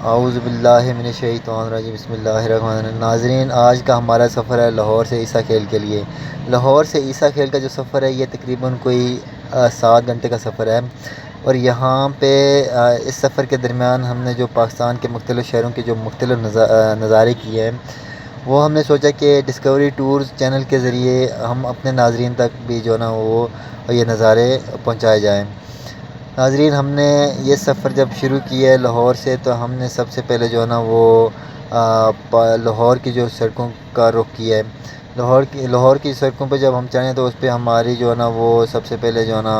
اعوذ باللہ من الشیطان الرجیم، بسم اللہ الرحمن الرحیم۔ ناظرین، آج کا ہمارا سفر ہے لاہور سے عیسیٰ کھیل کے لیے۔ لاہور سے عیسیٰ کھیل کا جو سفر ہے یہ تقریباً کوئی 7 گھنٹے کا سفر ہے، اور یہاں پہ اس سفر کے درمیان ہم نے جو پاکستان کے مختلف شہروں کے جو مختلف نظارے کیے ہیں، وہ ہم نے سوچا کہ ڈسکوری ٹورز چینل کے ذریعے ہم اپنے ناظرین تک بھی جو ہے نا وہ یہ نظارے پہنچائے جائیں۔ ناظرین، ہم نے یہ سفر جب شروع کیا ہے لاہور سے، تو ہم نے سب سے پہلے جو ہے نا وہ لاہور کی جو سڑکوں کا رخ کیا ہے۔ لاہور کی سڑکوں پہ جب ہم چڑھیں تو اس پہ ہماری جو ہے نا وہ سب سے پہلے جو ہے نا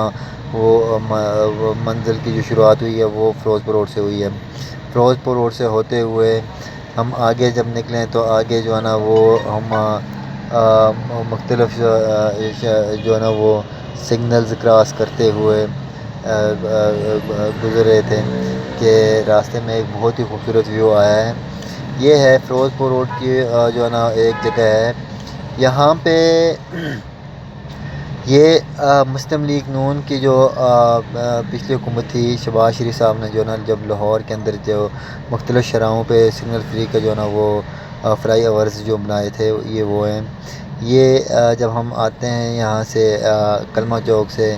وہ منزل کی جو شروعات ہوئی ہے وہ فیروز پور روڈ سے ہوئی ہے۔ فیروز پور روڈ سے ہوتے ہوئے ہم آگے جب نکلیں تو آگے جو ہے نا وہ ہم مختلف جو ہے نا وہ سگنلز کراس کرتے ہوئے گزر رہے تھے کہ راستے میں ایک بہت ہی خوبصورت ویو آیا ہے۔ یہ ہے فیروز پور روڈ کی جو ہے نا ایک جگہ ہے، یہاں پہ یہ مسلم لیگ نون کی جو پچھلی حکومت تھی، شہباز شریف صاحب نے جو ہے نا جب لاہور کے اندر جو مختلف شرحوں پہ سگنل فری کا جو ہے نا وہ فلائی اوورز جو بنائے تھے یہ وہ ہیں۔ یہ جب ہم آتے ہیں یہاں سے کلمہ چوک سے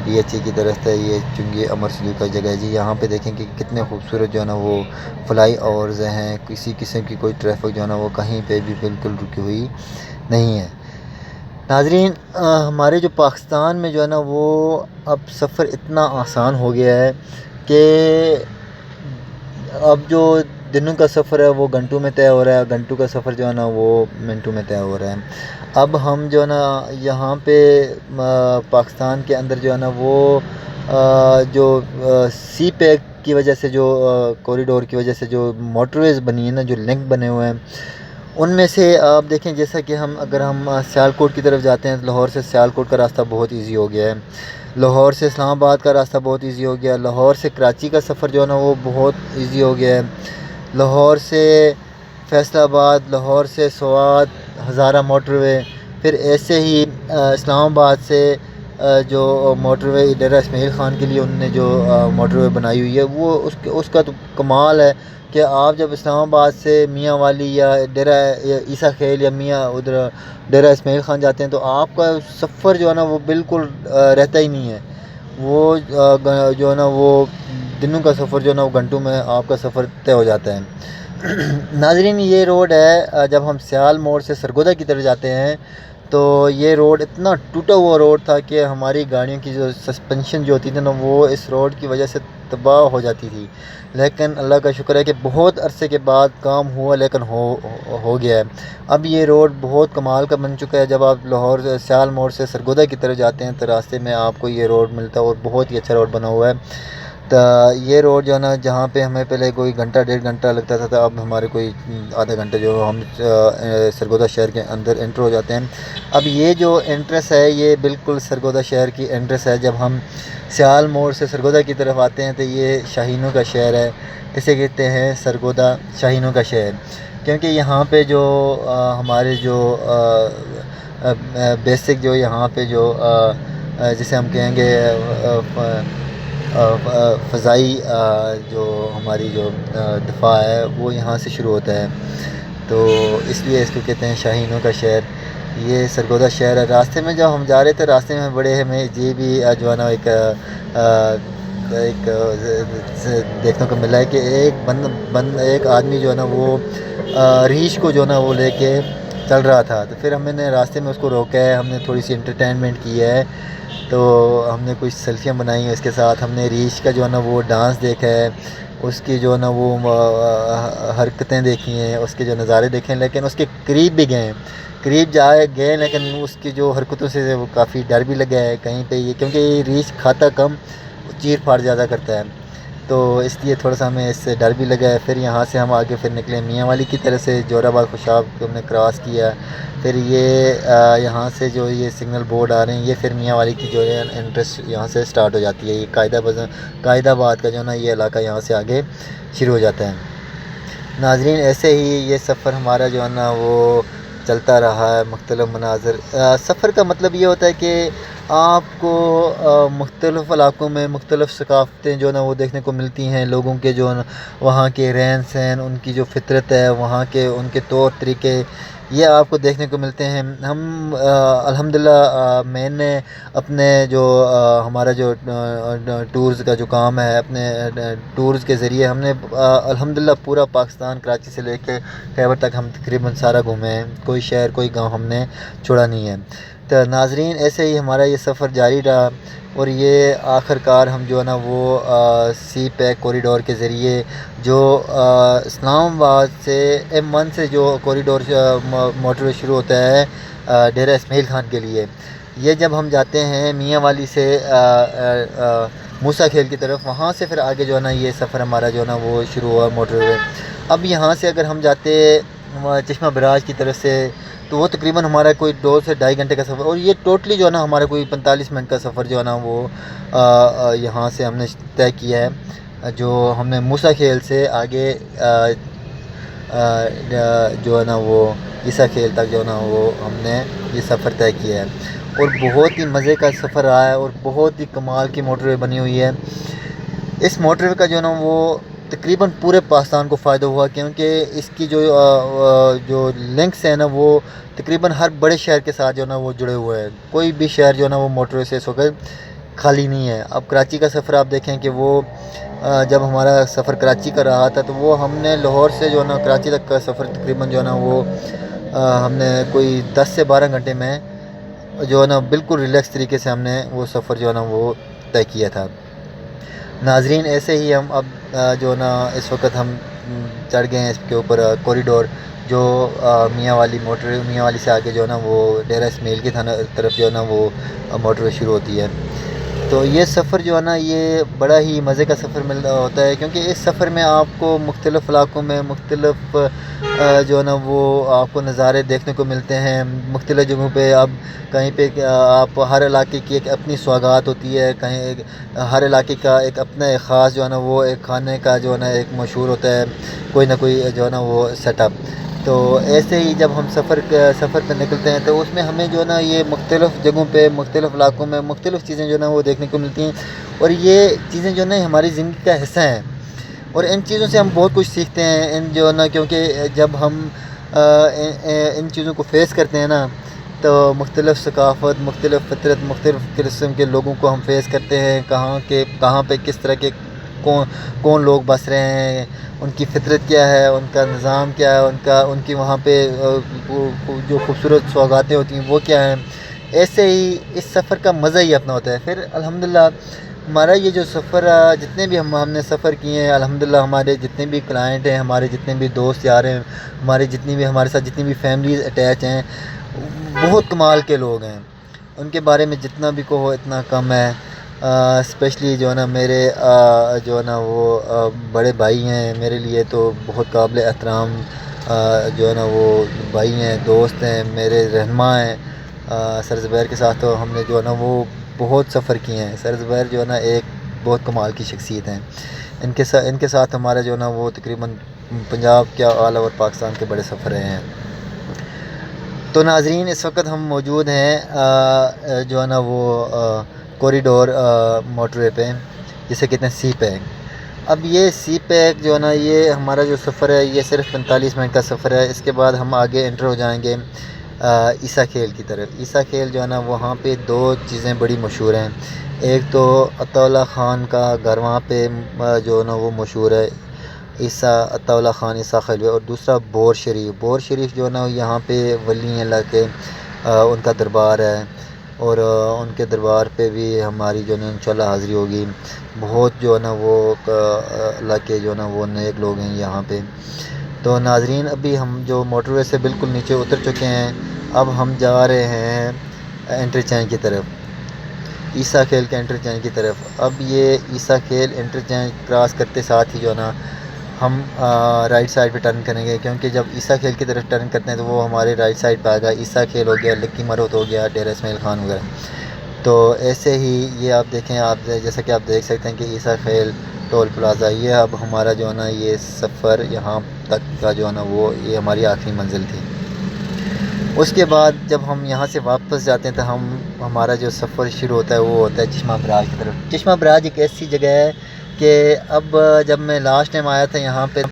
ڈی ایچ ای کی طرف ہے، یہ چنگی امر سلوک کا جگہ ہے جی۔ یہاں پہ دیکھیں کہ کتنے خوبصورت جو ہے نا وہ فلائی اوورز ہیں، کسی قسم کی کوئی ٹریفک جو ہے نا وہ کہیں پہ بھی بالکل رکی ہوئی نہیں ہے۔ ناظرین، ہمارے جو پاکستان میں جو ہے نا وہ اب سفر اتنا آسان ہو گیا ہے کہ اب جو دنوں کا سفر ہے وہ گھنٹوں میں طے ہو رہا ہے، گھنٹوں کا سفر جو ہے نا وہ منٹوں میں طے ہو رہا ہے۔ اب ہم جو ہے نا یہاں پہ پاکستان کے اندر جو ہے نا وہ جو سی پیک کی وجہ سے جو کوریڈور کی وجہ سے جو موٹر ویز بنی ہے نا، جو لنک بنے ہوئے ہیں، ان میں سے آپ دیکھیں جیسا کہ اگر ہم سیالکوٹ کی طرف جاتے ہیں تو لاہور سے سیالکوٹ کا راستہ بہت ایزی ہو گیا ہے، لاہور سے اسلام آباد کا راستہ بہت ایزی ہو گیا ہے، لاہور سے کراچی کا سفر جو ہے نا وہ بہت ایزی ہو گیا ہے، لاہور سے فیصل آباد، لاہور سے سوات، ہزارہ موٹر وے، پھر ایسے ہی اسلام آباد سے جو موٹر وے ڈیرہ اسماعیل خان کے لیے انہوں نے جو موٹر وے بنائی ہوئی ہے، وہ اس کا تو کمال ہے کہ آپ جب اسلام آباد سے میاں والی یا ڈیرہ عیسیٰ کھیل یا میاں ادھر ڈیرہ اسماعیل خان جاتے ہیں تو آپ کا سفر جو ہے نا وہ بالکل رہتا ہی نہیں ہے، وہ جو ہے نا وہ دنوں کا سفر جو ہے نا وہ گھنٹوں میں آپ کا سفر طے ہو جاتا ہے۔ ناظرین، یہ روڈ ہے جب ہم سیال موڑ سے سرگودا کی طرف جاتے ہیں تو یہ روڈ اتنا ٹوٹا ہوا روڈ تھا کہ ہماری گاڑیوں کی جو سسپینشن جو ہوتی تھی نا وہ اس روڈ کی وجہ سے تباہ ہو جاتی تھی، لیکن اللہ کا شکر ہے کہ بہت عرصے کے بعد کام ہوا، لیکن ہو گیا ہے۔ اب یہ روڈ بہت کمال کا بن چکا ہے، جب آپ لاہور سیال موڑ سے سرگودا کی طرف جاتے ہیں تو راستے میں آپ کو یہ روڈ ملتا ہے، اور بہت ہی اچھا روڈ بنا ہوا ہے۔ تو یہ روڈ جو ہے نا جہاں پہ ہمیں پہلے کوئی گھنٹہ 1.5 گھنٹہ لگتا تھا، تو اب ہمارے کوئی آدھا گھنٹہ جو ہم سرگودا شہر کے اندر انٹر ہو جاتے ہیں۔ اب یہ جو انٹریس ہے یہ بالکل سرگودا شہر کی انٹریس ہے، جب ہم سیال موڑ سے سرگودا کی طرف آتے ہیں تو یہ شاہینوں کا شہر ہے، اسے کہتے ہیں سرگودا شاہینوں کا شہر، کیونکہ یہاں پہ جو ہمارے جو بیسک جو یہاں پہ جو جسے ہم کہیں گے فضائی جو ہماری جو دفاع ہے وہ یہاں سے شروع ہوتا ہے، تو اس لیے اس کو کہتے ہیں شاہینوں کا شہر۔ یہ سرگودا شہر ہے۔ راستے میں جب ہم جا رہے تھے راستے میں بڑے ہمیں یہ بھی جو ہے نا ایک دیکھنے کو ملا ہے کہ ایک آدمی جو ہے نا وہ ریچھ کو جو ہے نا وہ لے کے چل رہا تھا، تو پھر ہم نے راستے میں اس کو روکا ہے، ہم نے تھوڑی سی انٹرٹینمنٹ کی ہے، تو ہم نے کچھ سیلفیاں بنائی ہیں اس کے ساتھ، ہم نے ریچھ کا جو ہے نا وہ ڈانس دیکھا ہے، اس کی جو ہے نا وہ حرکتیں دیکھی ہیں، اس کے جو نظارے دیکھے ہیں، لیکن اس کے قریب بھی قریب گئے لیکن اس کی جو حرکتوں سے وہ کافی ڈر بھی لگا ہے کہیں پہ، یہ کیونکہ یہ ریچھ کھاتا کم چیر پھاڑ زیادہ کرتا ہے، تو اس لیے تھوڑا سا ہمیں اس سے ڈر بھی لگا ہے۔ پھر یہاں سے ہم آگے پھر نکلے میاں والی کی طرف سے، جور آباد خوشاب کو ہم نے کراس کیا، پھر یہ یہاں سے جو یہ سگنل بورڈ آ رہے ہیں یہ پھر میاں والی کی جو ہے انٹرسٹ یہاں سے سٹارٹ ہو جاتی ہے، یہ قائد آباد کا جو ہے نا یہ علاقہ یہاں سے آگے شروع ہو جاتا ہے۔ ناظرین، ایسے ہی یہ سفر ہمارا جو ہے نا وہ چلتا رہا ہے، مختلف مناظر۔ سفر کا مطلب یہ ہوتا ہے کہ آپ کو مختلف علاقوں میں مختلف ثقافتیں جو ہے نا وہ دیکھنے کو ملتی ہیں، لوگوں کے جو ہے نا وہاں کے رہن سہن، ان کی جو فطرت ہے، وہاں کے ان کے طور طریقے، یہ آپ کو دیکھنے کو ملتے ہیں۔ ہم الحمدللہ میں نے اپنے جو ہمارا جو ٹورز کا جو کام ہے، اپنے ٹورز کے ذریعے ہم نے الحمدللہ پورا پاکستان کراچی سے لے کے خیبر تک ہم تقریباً سارا گھومے ہیں، کوئی شہر کوئی گاؤں ہم نے چھوڑا نہیں ہے۔ تو ناظرین ایسے ہی ہمارا یہ سفر جاری رہا، اور یہ آخر کار ہم جو ہے نا وہ سی پیک کوریڈور کے ذریعے جو اسلام آباد سے M1 سے جو کوریڈور موٹر وے شروع ہوتا ہے ڈیرہ اسماعیل خان کے لیے، یہ جب ہم جاتے ہیں میاں والی سے موسیٰ کھیل کی طرف، وہاں سے پھر آگے جو ہے نا یہ سفر ہمارا جو ہے نا وہ شروع ہوا موٹر وے۔ اب یہاں سے اگر ہم جاتے چشمہ براج کی طرف سے، تو وہ تقریباً ہمارا کوئی 2 سے 2.5 گھنٹے کا سفر، اور یہ ٹوٹلی جو ہے نا ہمارا کوئی 45 منٹ کا سفر جو ہے نا وہ یہاں سے ہم نے طے کیا ہے، جو ہم نے موسیٰ کھیل سے آگے جو ہے نا وہ عیسیٰ کھیل تک جو ہے نا وہ ہم نے یہ سفر طے کیا ہے، اور بہت ہی مزے کا سفر رہا ہے، اور بہت ہی کمال کی موٹر وے بنی ہوئی ہے۔ اس موٹر وے کا جو ہے نا وہ تقریباً پورے پاکستان کو فائدہ ہوا، کیونکہ اس کی جو لنکس ہیں نا وہ تقریباً ہر بڑے شہر کے ساتھ جو ہے نا وہ جڑے ہوئے ہیں، کوئی بھی شہر جو ہے نا وہ موٹر وے سے اس وقت خالی نہیں ہے۔ اب کراچی کا سفر آپ دیکھیں کہ وہ جب ہمارا سفر کراچی کا رہا تھا، تو وہ ہم نے لاہور سے جو ہے نا کراچی تک کا سفر تقریباً جو ہے نا وہ ہم نے کوئی 10 سے 12 گھنٹے میں جو ہے نا بالکل ریلیکس طریقے سے ہم نے وہ سفر جو ہے نا وہ طے کیا تھا۔ ناظرین ایسے ہی ہم اب جو ہے نا اس وقت ہم چڑھ گئے ہیں اس کے اوپر کوریڈور، جو میاں والی میاں والی سے آگے جو ہے نا وہ ڈیرہ اسماعیل کی طرف جو ہے نا وہ موٹر وے شروع ہوتی ہے۔ تو یہ سفر جو ہے نا یہ بڑا ہی مزے کا سفر ہوتا ہے، کیونکہ اس سفر میں آپ کو مختلف علاقوں میں مختلف جو ہے نا وہ آپ کو نظارے دیکھنے کو ملتے ہیں، مختلف جگہوں پہ اب کہیں پہ آپ ہر علاقے کی ایک اپنی سوغات ہوتی ہے، کہیں ہر علاقے کا ایک اپنا ایک خاص جو ہے نا وہ ایک کھانے کا جو ہے نا ایک مشہور ہوتا ہے، کوئی نہ کوئی جو ہے نا وہ سیٹ اپ۔ تو ایسے ہی جب ہم سفر پہ نکلتے ہیں، تو اس میں ہمیں جو ہے نا یہ مختلف جگہوں پہ مختلف علاقوں میں مختلف چیزیں جو ہے نا وہ دیکھنے کو ملتی ہیں، اور یہ چیزیں جو ہے نا ہماری زندگی کا حصہ ہیں، اور ان چیزوں سے ہم بہت کچھ سیکھتے ہیں، ان جو ہے نا کیونکہ جب ہم ان چیزوں کو فیس کرتے ہیں نا، تو مختلف ثقافت، مختلف فطرت، مختلف قسم کے لوگوں کو ہم فیس کرتے ہیں، کہاں پہ کس طرح کے کون لوگ بس رہے ہیں، ان کی فطرت کیا ہے، ان کا نظام کیا ہے، ان کی وہاں پہ جو خوبصورت سوغاتیں ہوتی ہیں وہ کیا ہیں۔ ایسے ہی اس سفر کا مزہ ہی اپنا ہوتا ہے۔ پھر الحمدللہ ہمارا یہ جو سفر جتنے بھی ہم نے سفر کیے ہیں، الحمدللہ ہمارے جتنے بھی کلائنٹ ہیں، ہمارے جتنے بھی دوست یار ہیں، ہمارے ساتھ جتنی بھی فیملیز اٹیچ ہیں، بہت کمال کے لوگ ہیں، ان کے بارے میں جتنا بھی کہو اتنا کم ہے۔ اسپیشلی جو ہے نا میرے جو ہے نا وہ بڑے بھائی ہیں، میرے لیے تو بہت قابل احترام جو ہے نا وہ بھائی ہیں، دوست ہیں، میرے رہنما ہیں۔ سر زبیر کے ساتھ تو ہم نے جو ہے نا وہ بہت سفر کیے ہیں۔ سر زبیر جو ہے نا ایک بہت کمال کی شخصیت ہیں، ان کے ساتھ ہمارا جو ہے نا وہ تقریباً پنجاب کے آل اوور پاکستان کے بڑے سفر رہے ہیں۔ تو ناظرین اس وقت ہم موجود ہیں جو ہے نا وہ کوریڈور موٹر وے پہ، جسے کہتے ہیں سی پیک۔ اب یہ سی پیک جو ہے نا یہ ہمارا جو سفر ہے یہ صرف 45 منٹ کا سفر ہے۔ اس کے بعد ہم آگے انٹر ہو جائیں گے عیسیٰ کھیل کی طرف۔ عیسیٰ کھیل جو ہے نا وہاں پہ 2 چیزیں بڑی مشہور ہیں، ایک تو عطا اللہ خان کا گھر وہاں پہ جو ہے نا وہ مشہور ہے، عطا اللہ خان عیسیٰ خیلوی، اور دوسرا بور شریف جو ہے نا یہاں پہ ولی اللہ کے ان کا دربار ہے، اور ان کے دربار پہ بھی ہماری جو ہے نا انشاءاللہ حاضری ہوگی۔ بہت جو ہے نا وہ اللہ کے جو ہے نا وہ نیک لوگ ہیں یہاں پہ۔ تو ناظرین ابھی ہم جو موٹر وے سے بالکل نیچے اتر چکے ہیں، اب ہم جا رہے ہیں انٹرچینج کی طرف، عیسیٰ کھیل کے انٹرچینج کی طرف۔ اب یہ عیسیٰ کھیل انٹرچینج کراس کرتے ساتھ ہی جو ہے نا ہم رائٹ سائڈ پہ ٹرن کریں گے، کیونکہ جب عیسیٰ کھیل کی طرف ٹرن کرتے ہیں تو وہ ہمارے رائٹ سائڈ پہ آ گیا، عیسیٰ کھیل ہو گیا، لکی مروت ہو گیا، ڈیرہ اسماعیل خان وغیرہ۔ تو ایسے ہی یہ آپ دیکھیں، جیسا کہ آپ دیکھ سکتے ہیں کہ عیسیٰ کھیل ٹول پلازا، یہ اب ہمارا جو ہے نا یہ سفر یہاں تک کا جو ہے نا وہ یہ ہماری آخری منزل تھی۔ اس کے بعد جب ہم یہاں سے واپس جاتے ہیں تو ہم ہمارا جو سفر شروع ہوتا ہے وہ ہوتا ہے چشمہ براج کی طرف. چشمہ براج ایک ایسی جگہ ہے کہ اب جب میں لاسٹ ٹائم آیا تھا یہاں پہ